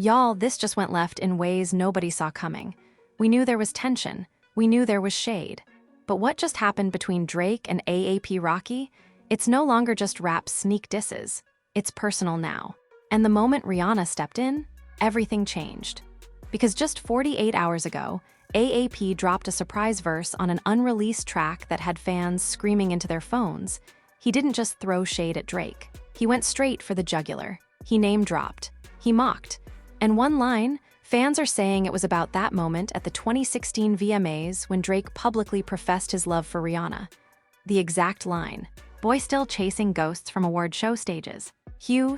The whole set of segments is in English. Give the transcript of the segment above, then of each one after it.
Y'all, this just went left in ways nobody saw coming. We knew there was tension. We knew there was shade. But what just happened between Drake and AAP Rocky? It's no longer just rap sneak disses. It's personal now. And the moment Rihanna stepped in, everything changed. Because just 48 hours ago, AAP dropped a surprise verse on an unreleased track that had fans screaming into their phones. He didn't just throw shade at Drake. He went straight for the jugular. He name-dropped. He mocked. And one line, fans are saying it was about that moment at the 2016 VMAs when Drake publicly professed his love for Rihanna. The exact line, "Boy still chasing ghosts from award show stages."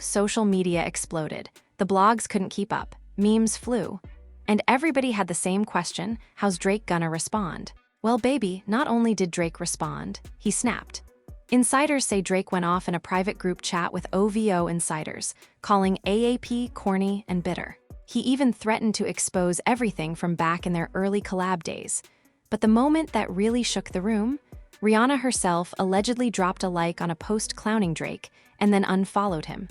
Social media exploded. The blogs couldn't keep up. Memes flew. And everybody had the same question, how's Drake gonna respond? Well, baby, not only did Drake respond, he snapped. Insiders say Drake went off in a private group chat with OVO insiders, calling AAP corny and bitter. He even threatened to expose everything from back in their early collab days. But the moment that really shook the room, Rihanna herself allegedly dropped a like on a post clowning Drake and then unfollowed him.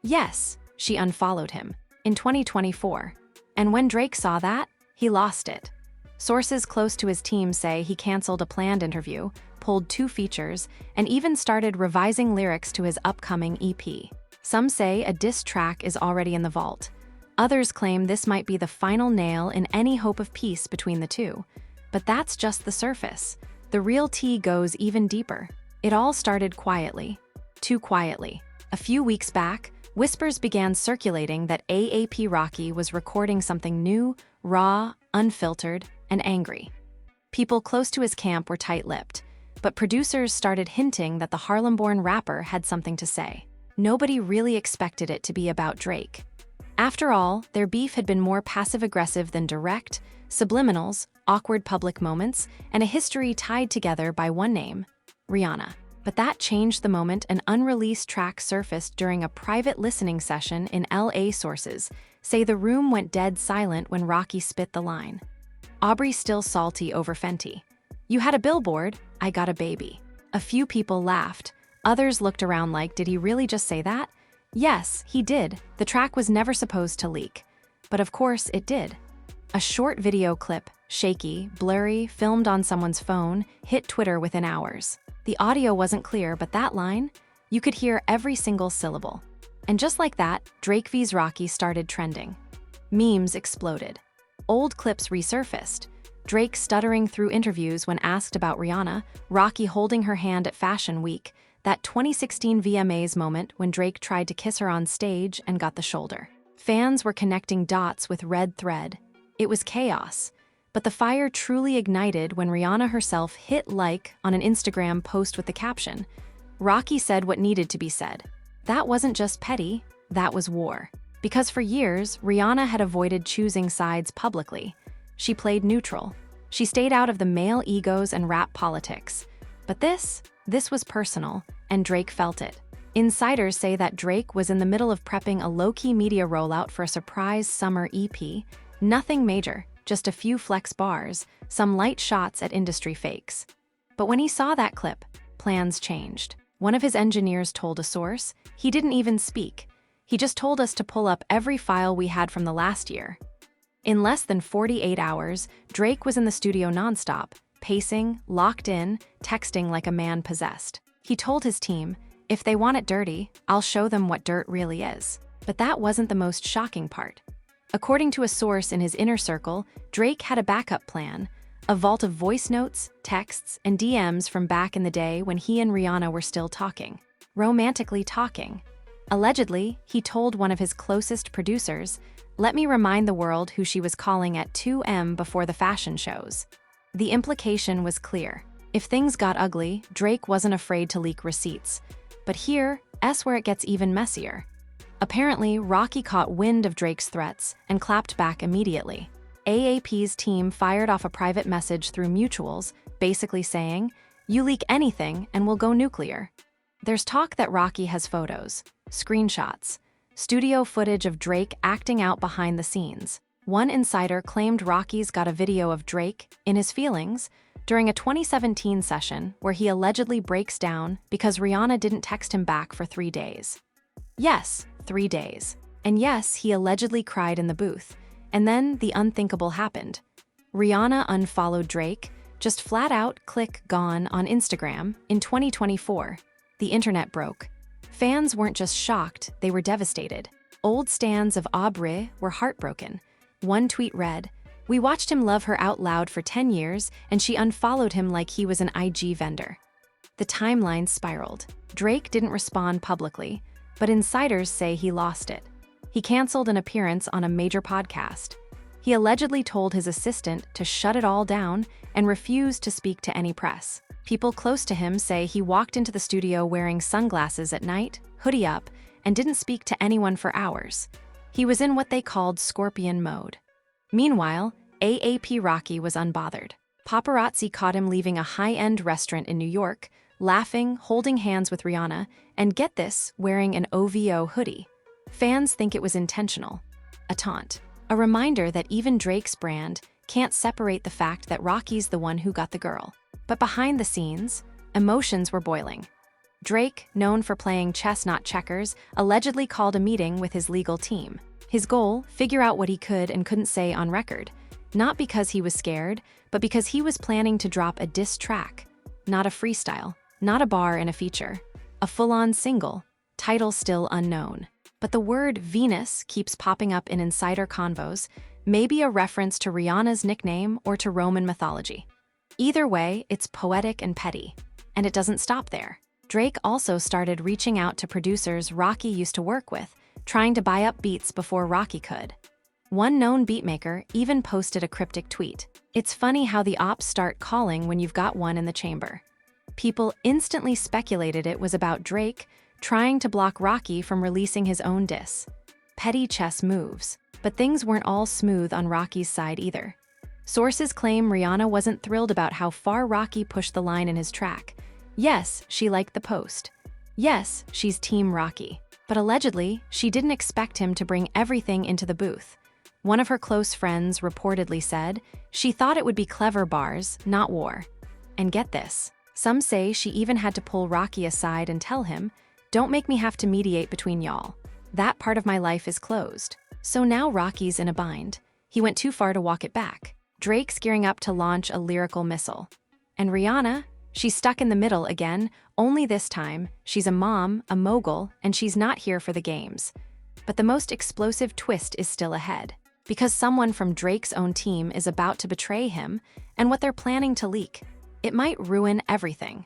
Yes, she unfollowed him in 2024. And when Drake saw that, he lost it. Sources close to his team say he canceled a planned interview, pulled 2 features, and even started revising lyrics to his upcoming EP. Some say a diss track is already in the vault. Others claim this might be the final nail in any hope of peace between the two. But that's just the surface. The real tea goes even deeper. It all started quietly. Too quietly. A few weeks back, whispers began circulating that AAP Rocky was recording something new, raw, unfiltered, and angry. People close to his camp were tight-lipped, but producers started hinting that the Harlem-born rapper had something to say. Nobody really expected it to be about Drake. After all, their beef had been more passive-aggressive than direct, subliminals, awkward public moments, and a history tied together by one name, Rihanna. But that changed the moment an unreleased track surfaced during a private listening session in LA. Sources say the room went dead silent when Rocky spit the line. "Aubrey's still salty over Fenty. You had a billboard, I got a baby." A few people laughed. Others looked around like, did he really just say that? Yes, he did. The track was never supposed to leak. But of course it did. A short video clip, shaky, blurry, filmed on someone's phone, hit Twitter within hours. The audio wasn't clear, but that line, you could hear every single syllable. And just like that, Drake vs. Rocky started trending. Memes exploded. Old clips resurfaced. Drake stuttering through interviews when asked about Rihanna, Rocky holding her hand at Fashion Week, that 2016 VMAs moment when Drake tried to kiss her on stage and got the shoulder. Fans were connecting dots with red thread. It was chaos. But the fire truly ignited when Rihanna herself hit like on an Instagram post with the caption, "Rocky said what needed to be said." That wasn't just petty, that was war. Because for years, Rihanna had avoided choosing sides publicly. She played neutral. She stayed out of the male egos and rap politics. But this was personal, and Drake felt it. Insiders say that Drake was in the middle of prepping a low-key media rollout for a surprise summer EP. Nothing major. Just a few flex bars, some light shots at industry fakes. But when he saw that clip, plans changed. One of his engineers told a source, he didn't even speak. He just told us to pull up every file we had from the last year. In less than 48 hours, Drake was in the studio nonstop, pacing, locked in, texting like a man possessed. He told his team, if they want it dirty, I'll show them what dirt really is. But that wasn't the most shocking part. According to a source in his inner circle, Drake had a backup plan, a vault of voice notes, texts, and DMs from back in the day when he and Rihanna were still talking. Romantically talking. Allegedly, he told one of his closest producers, "Let me remind the world who she was calling at 2 a.m. before the fashion shows." The implication was clear. If things got ugly, Drake wasn't afraid to leak receipts. But here's where it gets even messier. Apparently, Rocky caught wind of Drake's threats and clapped back immediately. AAP's team fired off a private message through mutuals, basically saying, "You leak anything and we'll go nuclear." There's talk that Rocky has photos, screenshots, studio footage of Drake acting out behind the scenes. One insider claimed Rocky's got a video of Drake, in his feelings, during a 2017 session where he allegedly breaks down because Rihanna didn't text him back for 3 days. Yes, 3 days. And yes, he allegedly cried in the booth. And then the unthinkable happened. Rihanna unfollowed Drake, just flat out click gone on Instagram in 2024. The internet broke. Fans weren't just shocked, they were devastated. Old stans of Aubrey were heartbroken. One tweet read, "We watched him love her out loud for 10 years, and she unfollowed him like he was an IG vendor." The timeline spiraled. Drake didn't respond publicly, but insiders say he lost it. He canceled an appearance on a major podcast. He allegedly told his assistant to shut it all down and refused to speak to any press. People close to him say he walked into the studio wearing sunglasses at night, hoodie up, and didn't speak to anyone for hours. He was in what they called scorpion mode. Meanwhile, AAP Rocky was unbothered. Paparazzi caught him leaving a high-end restaurant in New York, laughing, holding hands with Rihanna, and get this, wearing an OVO hoodie. Fans think it was intentional. A taunt. A reminder that even Drake's brand can't separate the fact that Rocky's the one who got the girl. But behind the scenes, emotions were boiling. Drake, known for playing chess not checkers, allegedly called a meeting with his legal team. His goal, figure out what he could and couldn't say on record. Not because he was scared, but because he was planning to drop a diss track. Not a freestyle, not a bar in a feature. A full-on single, title still unknown. But the word Venus keeps popping up in insider convos, maybe a reference to Rihanna's nickname or to Roman mythology. Either way, it's poetic and petty. And it doesn't stop there. Drake also started reaching out to producers Rocky used to work with, trying to buy up beats before Rocky could. One known beatmaker even posted a cryptic tweet. "It's funny how the ops start calling when you've got one in the chamber." People instantly speculated it was about Drake trying to block Rocky from releasing his own diss. Petty chess moves. But things weren't all smooth on Rocky's side either. Sources claim Rihanna wasn't thrilled about how far Rocky pushed the line in his track. Yes, she liked the post. Yes, she's Team Rocky. But allegedly, she didn't expect him to bring everything into the booth. One of her close friends reportedly said she thought it would be clever bars, not war. And get this, some say she even had to pull Rocky aside and tell him, "Don't make me have to mediate between y'all. That part of my life is closed." So now Rocky's in a bind. He went too far to walk it back. Drake's gearing up to launch a lyrical missile. And Rihanna, she's stuck in the middle again, only this time, she's a mom, a mogul, and she's not here for the games. But the most explosive twist is still ahead. Because someone from Drake's own team is about to betray him, and what they're planning to leak. It might ruin everything.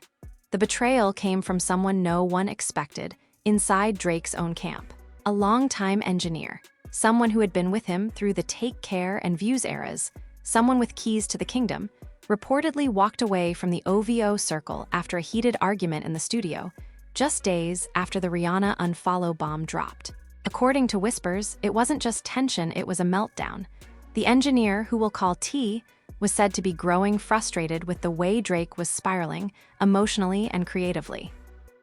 The betrayal came from someone no one expected, inside Drake's own camp. A longtime engineer. Someone who had been with him through the Take Care and Views eras, someone with keys to the kingdom, reportedly walked away from the OVO circle after a heated argument in the studio, just days after the Rihanna unfollow bomb dropped. According to whispers, it wasn't just tension, it was a meltdown. The engineer, who we'll call T, was said to be growing frustrated with the way Drake was spiraling, emotionally and creatively.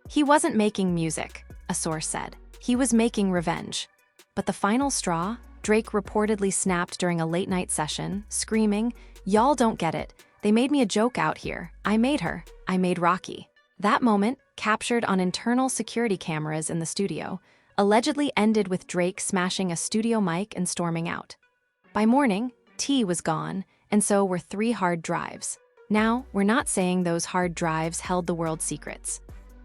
He wasn't making music, a source said. He was making revenge. But the final straw, Drake reportedly snapped during a late-night session, screaming, "Y'all don't get it. They made me a joke out here. I made her. I made Rocky." That moment, captured on internal security cameras in the studio, allegedly ended with Drake smashing a studio mic and storming out. By morning, T was gone, and so were 3 hard drives. Now, we're not saying those hard drives held the world's secrets.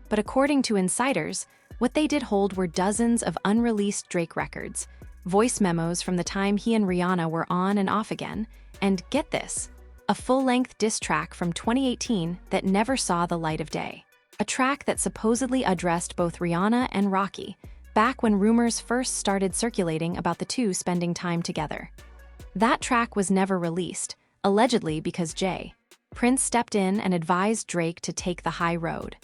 But according to insiders, what they did hold were dozens of unreleased Drake records, voice memos from the time he and Rihanna were on and off again, and get this, a full-length diss track from 2018 that never saw the light of day. A track that supposedly addressed both Rihanna and Rocky, back when rumors first started circulating about the two spending time together. That track was never released, allegedly because Prince stepped in and advised Drake to take the high road.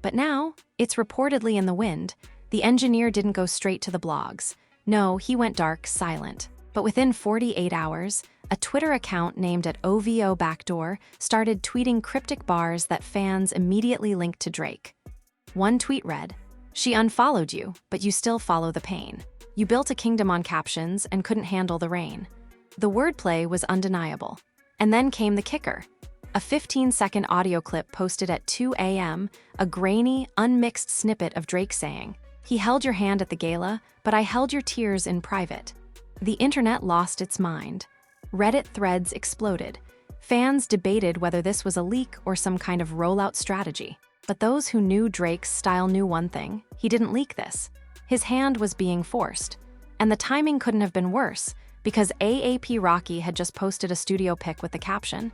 But now, it's reportedly in the wind. The engineer didn't go straight to the blogs. No, he went dark, silent. But within 48 hours, a Twitter account named at OVO Backdoor started tweeting cryptic bars that fans immediately linked to Drake. One tweet read, "She unfollowed you, but you still follow the pain. You built a kingdom on captions and couldn't handle the rain." The wordplay was undeniable. And then came the kicker. A 15-second audio clip posted at 2 a.m., a grainy, unmixed snippet of Drake saying, He held your hand at the gala, but I held your tears in private. The internet lost its mind. Reddit threads exploded. Fans debated whether this was a leak or some kind of rollout strategy. But those who knew Drake's style knew one thing: he didn't leak this. His hand was being forced. And the timing couldn't have been worse, because AAP Rocky had just posted a studio pic with the caption,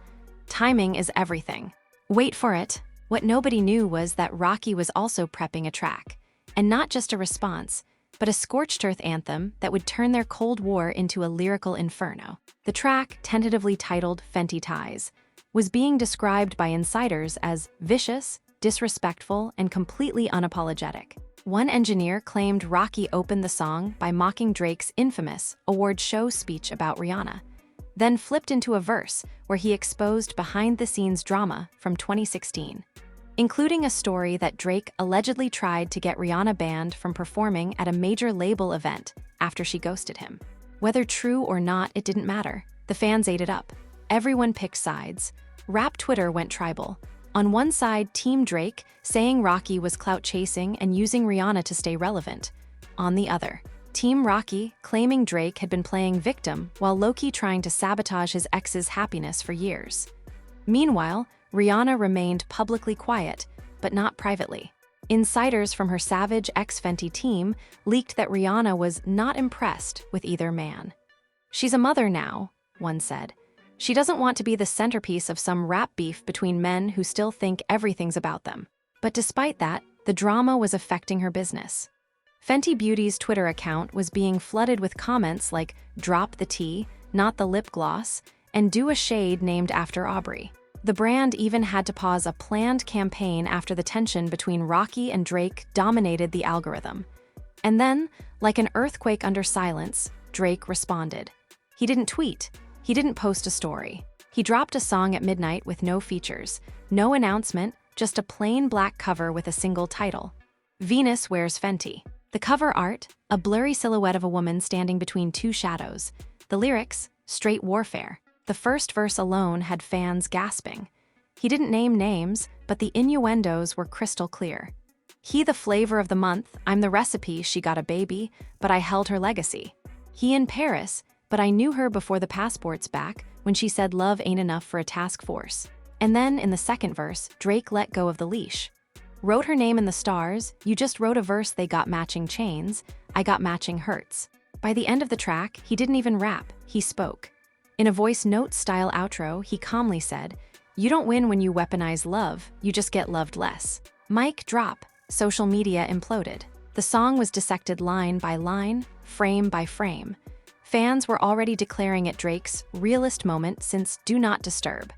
"Timing is everything." Wait for it. What nobody knew was that Rocky was also prepping a track. And not just a response, but a scorched earth anthem that would turn their Cold War into a lyrical inferno. The track, tentatively titled Fenty Ties, was being described by insiders as vicious, disrespectful, and completely unapologetic. One engineer claimed Rocky opened the song by mocking Drake's infamous award show speech about Rihanna, then flipped into a verse where he exposed behind-the-scenes drama from 2016, including a story that Drake allegedly tried to get Rihanna banned from performing at a major label event after she ghosted him. Whether true or not, it didn't matter. The fans ate it up. Everyone picked sides. Rap Twitter went tribal. On one side, Team Drake, saying Rocky was clout-chasing and using Rihanna to stay relevant. On the other, Team Rocky, claiming Drake had been playing victim while low-key trying to sabotage his ex's happiness for years. Meanwhile, Rihanna remained publicly quiet, but not privately. Insiders from her savage ex-Fenty team leaked that Rihanna was not impressed with either man. "She's a mother now," one said. "She doesn't want to be the centerpiece of some rap beef between men who still think everything's about them." But despite that, the drama was affecting her business. Fenty Beauty's Twitter account was being flooded with comments like "drop the tea, not the lip gloss," and "do a shade named after Aubrey." The brand even had to pause a planned campaign after the tension between Rocky and Drake dominated the algorithm. And then, like an earthquake under silence, Drake responded. He didn't tweet. He didn't post a story. He dropped a song at midnight with no features, no announcement, just a plain black cover with a single title: Venus Wears Fenty. The cover art, a blurry silhouette of a woman standing between two shadows. The lyrics, straight warfare. The first verse alone had fans gasping. He didn't name names, but the innuendos were crystal clear. He the flavor of the month, I'm the recipe, she got a baby, but I held her legacy. He in Paris, but I knew her before the passport's back when she said love ain't enough for a task force. And then in the second verse, Drake let go of the leash. Wrote her name in the stars, you just wrote a verse, they got matching chains, I got matching hurts. By the end of the track, he didn't even rap, he spoke. In a voice note-style outro, he calmly said, "You don't win when you weaponize love, you just get loved less." Mic drop. Social media imploded. The song was dissected line by line, frame by frame. Fans were already declaring it Drake's realest moment since Do Not Disturb.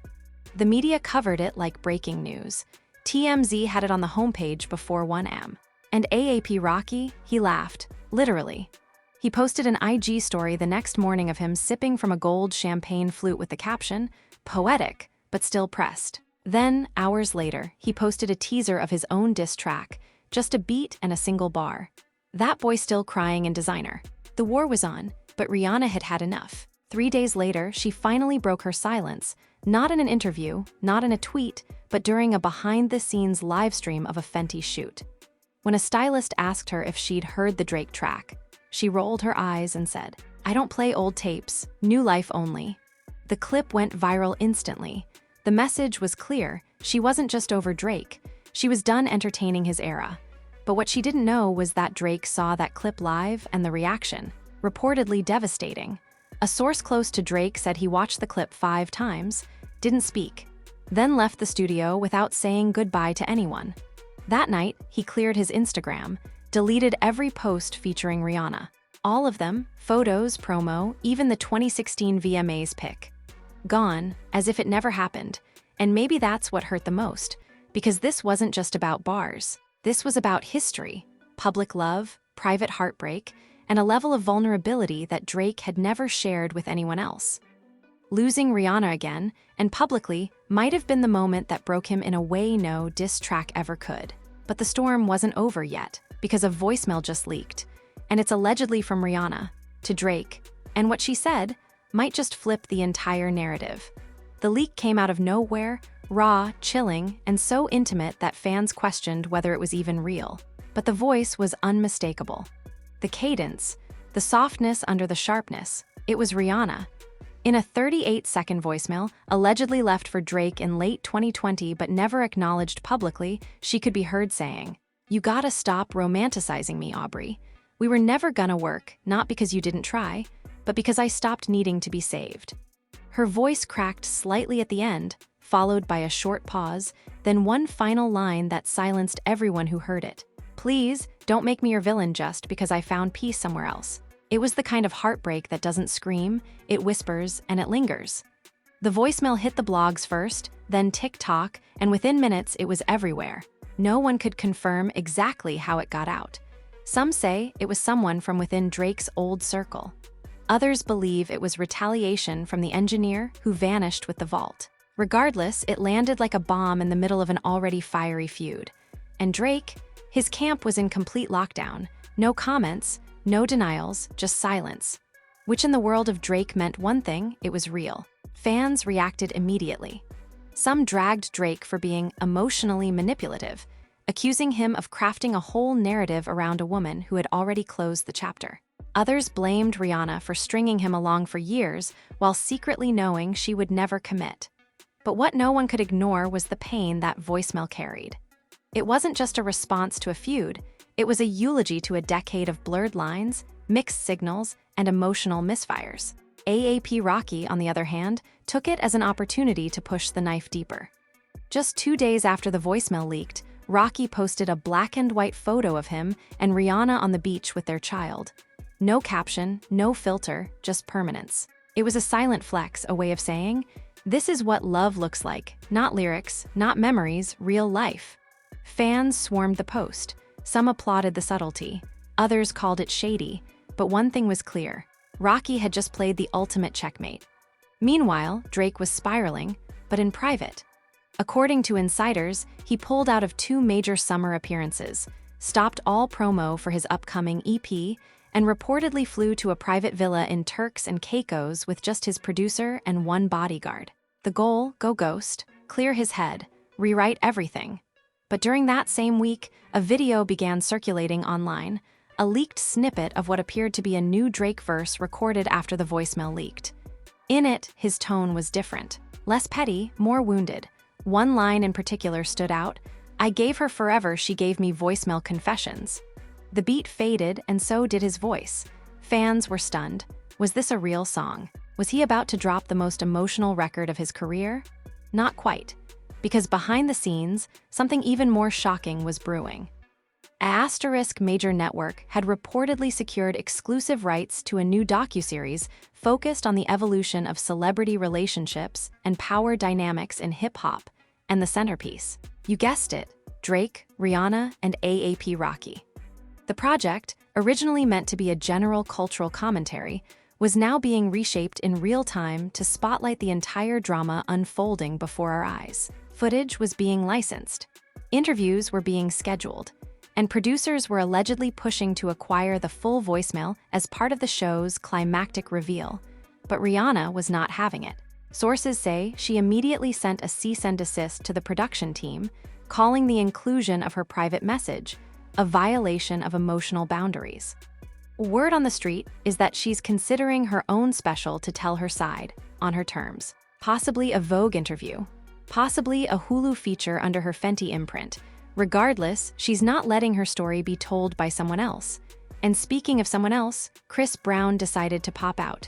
The media covered it like breaking news. TMZ had it on the homepage before 1 a.m. And AAP Rocky, he laughed, literally. He posted an IG story the next morning of him sipping from a gold champagne flute with the caption, "Poetic, but still pressed." Then, hours later, he posted a teaser of his own diss track, just a beat and a single bar. That boy still crying in designer. The war was on, but Rihanna had had enough. 3 days later, she finally broke her silence, not in an interview, not in a tweet, but during a behind-the-scenes live stream of a Fenty shoot. When a stylist asked her if she'd heard the Drake track, she rolled her eyes and said, "I don't play old tapes, new life only." The clip went viral instantly. The message was clear, she wasn't just over Drake, she was done entertaining his era. But what she didn't know was that Drake saw that clip live and the reaction, reportedly devastating. A source close to Drake said he watched the clip 5 times, didn't speak, then left the studio without saying goodbye to anyone. That night, he cleared his Instagram, deleted every post featuring Rihanna. All of them, photos, promo, even the 2016 VMAs pic. Gone, as if it never happened. And maybe that's what hurt the most, because this wasn't just about bars. This was about history, public love, private heartbreak, and a level of vulnerability that Drake had never shared with anyone else. Losing Rihanna again, and publicly, might have been the moment that broke him in a way no diss track ever could. But the storm wasn't over yet, because a voicemail just leaked, and it's allegedly from Rihanna to Drake, and what she said might just flip the entire narrative. The leak came out of nowhere, raw, chilling, and so intimate that fans questioned whether it was even real. but the voice was unmistakable. The cadence, the softness under the sharpness, it was Rihanna. In a 38-second voicemail, allegedly left for Drake in late 2020 but never acknowledged publicly, she could be heard saying, "You gotta stop romanticizing me, Aubrey. We were never gonna work, not because you didn't try, but because I stopped needing to be saved." Her voice cracked slightly at the end, followed by a short pause, then one final line that silenced everyone who heard it. "Please, don't make me your villain just because I found peace somewhere else." It was the kind of heartbreak that doesn't scream, it whispers, and it lingers. The voicemail hit the blogs first, then TikTok, and within minutes it was everywhere. No one could confirm exactly how it got out. Some say it was someone from within Drake's old circle. Others believe it was retaliation from the engineer who vanished with the vault. Regardless, it landed like a bomb in the middle of an already fiery feud. And Drake, his camp was in complete lockdown. No comments, no denials, just silence. Which in the world of Drake meant one thing: it was real. Fans reacted immediately. Some dragged Drake for being emotionally manipulative, accusing him of crafting a whole narrative around a woman who had already closed the chapter. Others blamed Rihanna for stringing him along for years while secretly knowing she would never commit. But what no one could ignore was the pain that voicemail carried. It wasn't just a response to a feud, it was a eulogy to a decade of blurred lines, mixed signals, and emotional misfires. AAP Rocky, on the other hand, took it as an opportunity to push the knife deeper. Just 2 days after the voicemail leaked, Rocky posted a black-and-white photo of him and Rihanna on the beach with their child. No caption, no filter, just permanence. It was a silent flex, a way of saying, "This is what love looks like, not lyrics, not memories, real life." Fans swarmed the post. Some applauded the subtlety, others called it shady, but one thing was clear: Rocky had just played the ultimate checkmate. Meanwhile, Drake was spiraling, but in private. According to insiders, he pulled out of 2 major summer appearances, stopped all promo for his upcoming EP, and reportedly flew to a private villa in Turks and Caicos with just his producer and 1 bodyguard. The goal: go ghost, clear his head, rewrite everything. But during that same week, a video began circulating online, a leaked snippet of what appeared to be a new Drake verse recorded after the voicemail leaked. In it, his tone was different, less petty, more wounded. One line in particular stood out: "I gave her forever, she gave me voicemail confessions." The beat faded, and so did his voice. Fans were stunned. Was this a real song? Was he about to drop the most emotional record of his career? Not quite. Because behind the scenes, something even more shocking was brewing. Asterisk Major Network had reportedly secured exclusive rights to a new docuseries focused on the evolution of celebrity relationships and power dynamics in hip-hop, and the centerpiece, you guessed it, Drake, Rihanna, and AAP Rocky. The project, originally meant to be a general cultural commentary, was now being reshaped in real time to spotlight the entire drama unfolding before our eyes. Footage was being licensed, interviews were being scheduled, and producers were allegedly pushing to acquire the full voicemail as part of the show's climactic reveal. But Rihanna was not having it. Sources say she immediately sent a cease and desist to the production team, calling the inclusion of her private message a violation of emotional boundaries. Word on the street is that she's considering her own special to tell her side, on her terms. Possibly a Vogue interview, possibly a Hulu feature under her Fenty imprint. Regardless, she's not letting her story be told by someone else. And speaking of someone else, Chris Brown decided to pop out.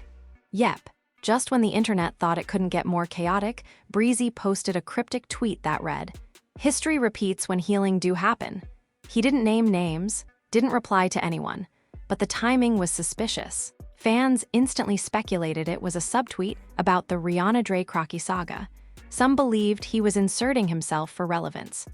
Yep, just when the internet thought it couldn't get more chaotic, Breezy posted a cryptic tweet that read, "History repeats when healing do happen." He didn't name names, didn't reply to anyone, but the timing was suspicious. Fans instantly speculated it was a subtweet about the Rihanna-Drake Rocky saga. Some believed he was inserting himself for relevance.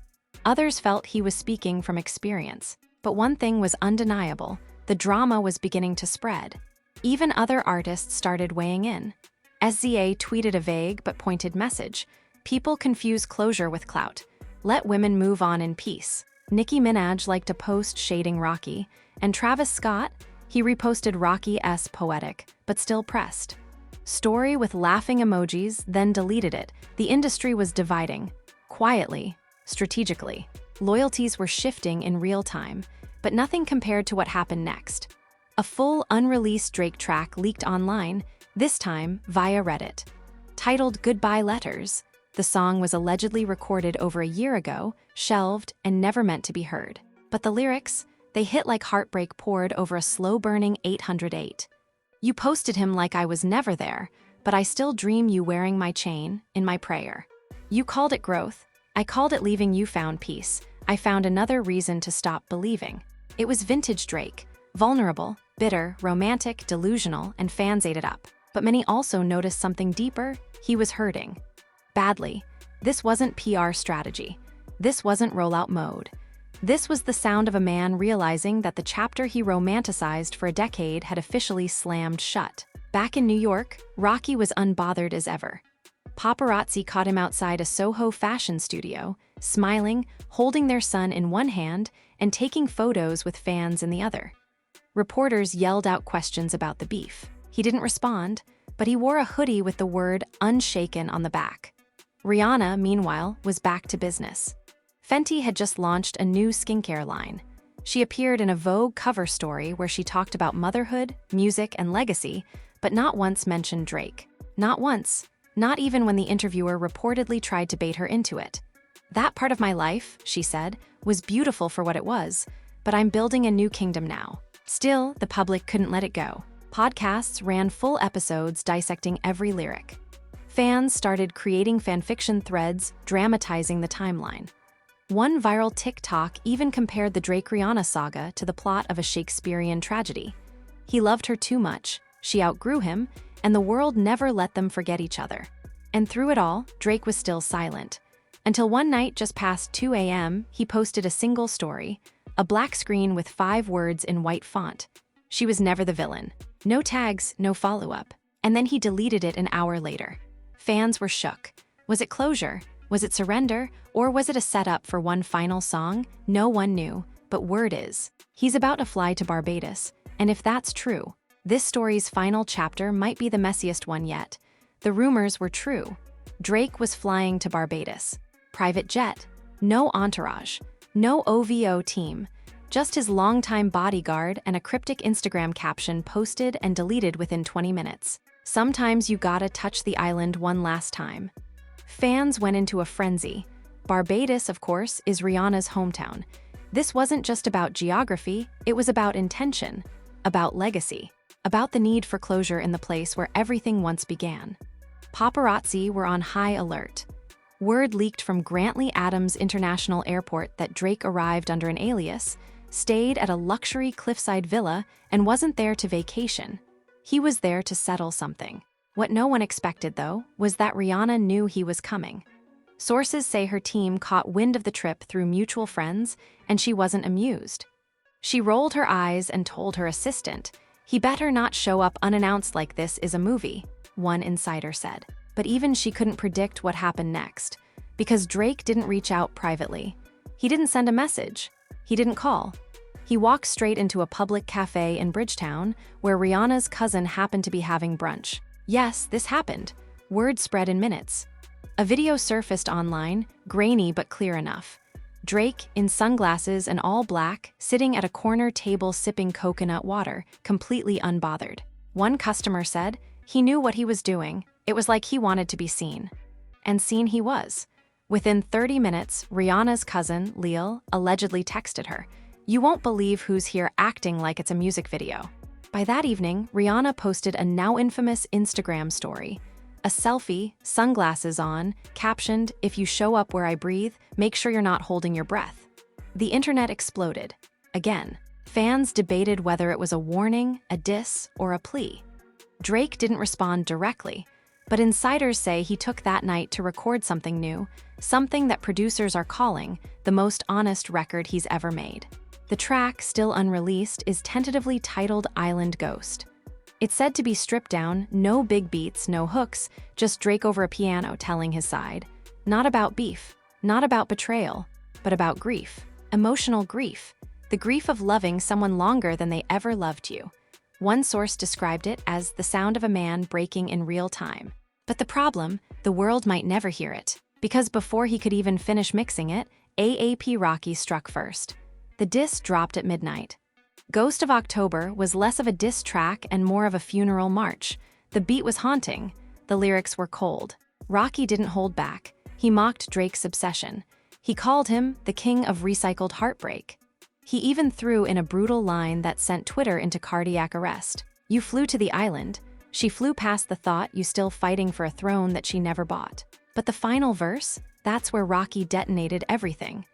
Others felt he was speaking from experience. But one thing was undeniable: the drama was beginning to spread. Even other artists started weighing in. SZA tweeted a vague but pointed message: "People confuse closure with clout. Let women move on in peace." Nicki Minaj liked a post shading Rocky, and Travis Scott, he reposted Rocky-esque poetic, but still pressed. Story with laughing emojis, then deleted it. The industry was dividing. Quietly, strategically. Loyalties were shifting in real time, but nothing compared to what happened next. A full, unreleased Drake track leaked online, this time via Reddit. Titled Goodbye Letters, the song was allegedly recorded over a year ago, shelved, and never meant to be heard. But the lyrics, they hit like heartbreak poured over a slow-burning 808. You posted him like I was never there, but I still dream you wearing my chain, in my prayer. You called it growth, I called it leaving you found peace. I found another reason to stop believing. It was vintage Drake, vulnerable, bitter, romantic, delusional, and fans ate it up. But many also noticed something deeper. He was hurting. Badly. This wasn't PR strategy. This wasn't rollout mode. This was the sound of a man realizing that the chapter he romanticized for a decade had officially slammed shut. Back in New York, Rocky was unbothered as ever. Paparazzi caught him outside a Soho fashion studio, smiling, holding their son in one hand, and taking photos with fans in the other. Reporters yelled out questions about the beef. He didn't respond, but he wore a hoodie with the word unshaken on the back. Rihanna, meanwhile, was back to business. Fenty had just launched a new skincare line. She appeared in a Vogue cover story where she talked about motherhood, music, and legacy, but not once mentioned Drake. Not once, not even when the interviewer reportedly tried to bait her into it. That part of my life, she said, was beautiful for what it was, but I'm building a new kingdom now. Still, the public couldn't let it go. Podcasts ran full episodes dissecting every lyric. Fans started creating fanfiction threads, dramatizing the timeline. One viral TikTok even compared the Drake-Rihanna saga to the plot of a Shakespearean tragedy. He loved her too much, she outgrew him, and the world never let them forget each other. And through it all, Drake was still silent. Until one night just past 2 a.m., he posted a single story, a black screen with 5 words in white font. She was never the villain. No tags, no follow-up. And then he deleted it an hour later. Fans were shook. Was it closure? Was it surrender? Or was it a setup for one final song? No one knew, but word is, he's about to fly to Barbados, and if that's true, this story's final chapter might be the messiest one yet. The rumors were true. Drake was flying to Barbados. Private jet. No entourage. No OVO team. Just his longtime bodyguard and a cryptic Instagram caption posted and deleted within 20 minutes. Sometimes you gotta touch the island one last time. Fans went into a frenzy. Barbados, of course, is Rihanna's hometown. This wasn't just about geography, it was about intention, about legacy, about the need for closure in the place where everything once began. Paparazzi were on high alert. Word leaked from Grantley Adams International Airport that Drake arrived under an alias, stayed at a luxury cliffside villa, and wasn't there to vacation. He was there to settle something. What no one expected, though, was that Rihanna knew he was coming. Sources say her team caught wind of the trip through mutual friends, and she wasn't amused. She rolled her eyes and told her assistant, "He better not show up unannounced like this is a movie," one insider said. But even she couldn't predict what happened next, because Drake didn't reach out privately. He didn't send a message. He didn't call. He walked straight into a public cafe in Bridgetown, where Rihanna's cousin happened to be having brunch. Yes, this happened. Word spread in minutes. A video surfaced online, grainy but clear enough. Drake, in sunglasses and all black, sitting at a corner table sipping coconut water, completely unbothered. One customer said, he knew what he was doing. It was like he wanted to be seen. And seen he was. Within 30 minutes, Rihanna's cousin, Lil, allegedly texted her, "You won't believe who's here acting like it's a music video." By that evening, Rihanna posted a now infamous Instagram story. A selfie, sunglasses on, captioned, "If you show up where I breathe, make sure you're not holding your breath." The internet exploded. Again, fans debated whether it was a warning, a diss, or a plea. Drake didn't respond directly, but insiders say he took that night to record something new, something that producers are calling the most honest record he's ever made. The track, still unreleased, is tentatively titled Island Ghost. It's said to be stripped down, no big beats, no hooks, just Drake over a piano telling his side. Not about beef, not about betrayal, but about grief. Emotional grief. The grief of loving someone longer than they ever loved you. One source described it as the sound of a man breaking in real time. But the problem, the world might never hear it, because before he could even finish mixing it, AAP Rocky struck first. The diss dropped at midnight. Ghost of October was less of a diss track and more of a funeral march. The beat was haunting. The lyrics were cold. Rocky didn't hold back. He mocked Drake's obsession. He called him the king of recycled heartbreak. He even threw in a brutal line that sent Twitter into cardiac arrest. You flew to the island. She flew past the thought you still fighting for a throne that she never bought. But the final verse? That's where Rocky detonated everything.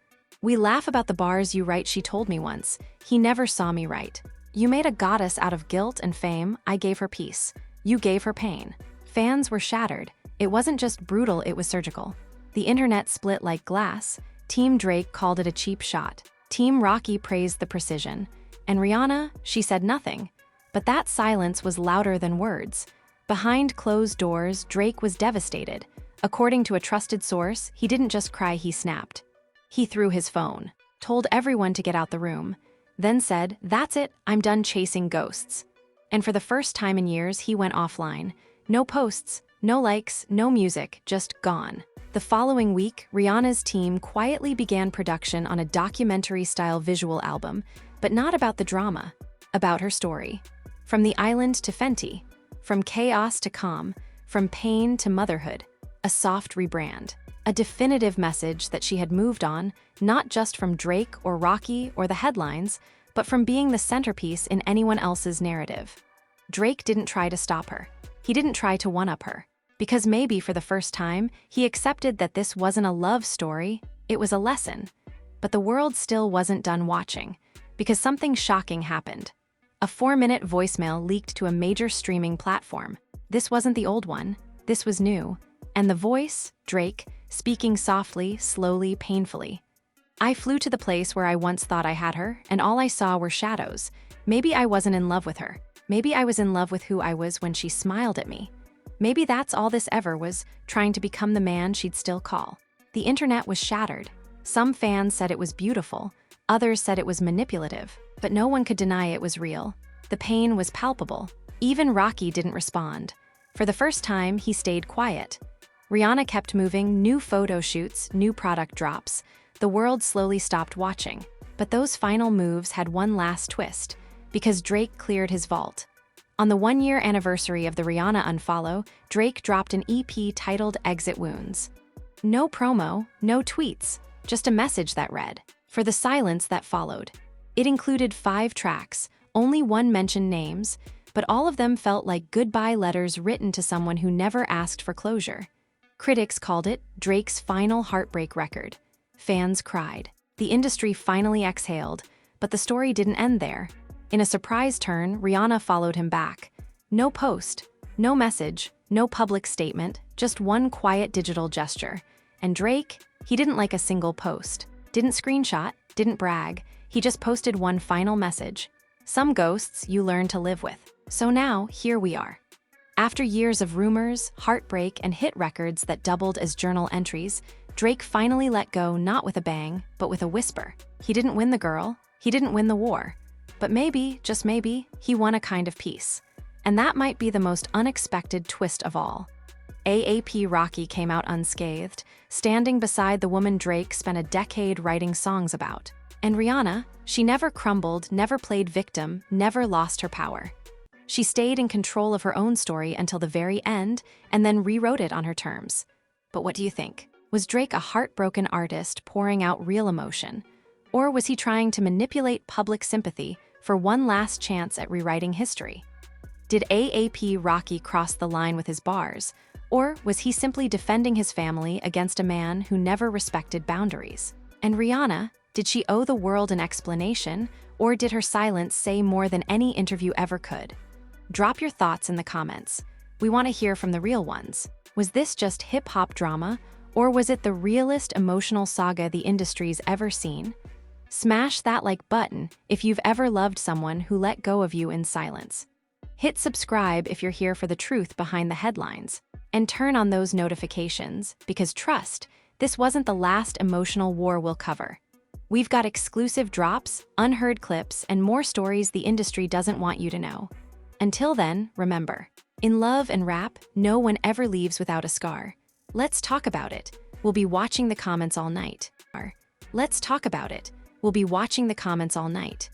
We laugh about the bars you write, she told me once. He never saw me write. You made a goddess out of guilt and fame. I gave her peace. You gave her pain. Fans were shattered. It wasn't just brutal, it was surgical. The internet split like glass. Team Drake called it a cheap shot. Team Rocky praised the precision. And Rihanna, she said nothing. But that silence was louder than words. Behind closed doors, Drake was devastated. According to a trusted source, he didn't just cry, he snapped. He threw his phone, told everyone to get out the room, then said, "That's it, I'm done chasing ghosts." And for the first time in years, he went offline. No posts, no likes, no music, just gone. The following week, Rihanna's team quietly began production on a documentary-style visual album, but not about the drama, about her story. From the island to Fenty, from chaos to calm, from pain to motherhood, a soft rebrand. A definitive message that she had moved on, not just from Drake or Rocky or the headlines, but from being the centerpiece in anyone else's narrative. Drake didn't try to stop her. He didn't try to one-up her. Because maybe for the first time, he accepted that this wasn't a love story, it was a lesson. But the world still wasn't done watching, because something shocking happened. A 4-minute voicemail leaked to a major streaming platform. This wasn't the old one, this was new. And the voice, Drake, speaking softly, slowly, painfully. I flew to the place where I once thought I had her, and all I saw were shadows. Maybe I wasn't in love with her. Maybe I was in love with who I was when she smiled at me. Maybe that's all this ever was, trying to become the man she'd still call. The internet was shattered. Some fans said it was beautiful, others said it was manipulative, but no one could deny it was real. The pain was palpable. Even Rocky didn't respond. For the first time, he stayed quiet. Rihanna kept moving, new photo shoots, new product drops. The world slowly stopped watching. But those final moves had one last twist, because Drake cleared his vault. On the 1-year anniversary of the Rihanna unfollow, Drake dropped an EP titled Exit Wounds. No promo, no tweets, just a message that read, for the silence that followed. It included 5 tracks, only one mentioned names, but all of them felt like goodbye letters written to someone who never asked for closure. Critics called it Drake's final heartbreak record. Fans cried. The industry finally exhaled, but the story didn't end there. In a surprise turn, Rihanna followed him back. No post, no message, no public statement, just one quiet digital gesture. And Drake, he didn't like a single post. Didn't screenshot, didn't brag. He just posted one final message. Some ghosts you learn to live with. So now, here we are. After years of rumors, heartbreak, and hit records that doubled as journal entries, Drake finally let go not with a bang, but with a whisper. He didn't win the girl, he didn't win the war. But maybe, just maybe, he won a kind of peace. And that might be the most unexpected twist of all. AAP Rocky came out unscathed, standing beside the woman Drake spent a decade writing songs about. And Rihanna, she never crumbled, never played victim, never lost her power. She stayed in control of her own story until the very end, and then rewrote it on her terms. But what do you think? Was Drake a heartbroken artist pouring out real emotion? Or was he trying to manipulate public sympathy for one last chance at rewriting history? Did AAP Rocky cross the line with his bars? Or was he simply defending his family against a man who never respected boundaries? And Rihanna, did she owe the world an explanation, or did her silence say more than any interview ever could? Drop your thoughts in the comments. We want to hear from the real ones. Was this just hip-hop drama, or was it the realest emotional saga the industry's ever seen? Smash that like button if you've ever loved someone who let go of you in silence. Hit subscribe if you're here for the truth behind the headlines. And turn on those notifications, because trust, this wasn't the last emotional war we'll cover. We've got exclusive drops, unheard clips, and more stories the industry doesn't want you to know. Until then, remember, in love and rap, no one ever leaves without a scar. Let's talk about it. We'll be watching the comments all night. Let's talk about it. we'll be watching the comments all night.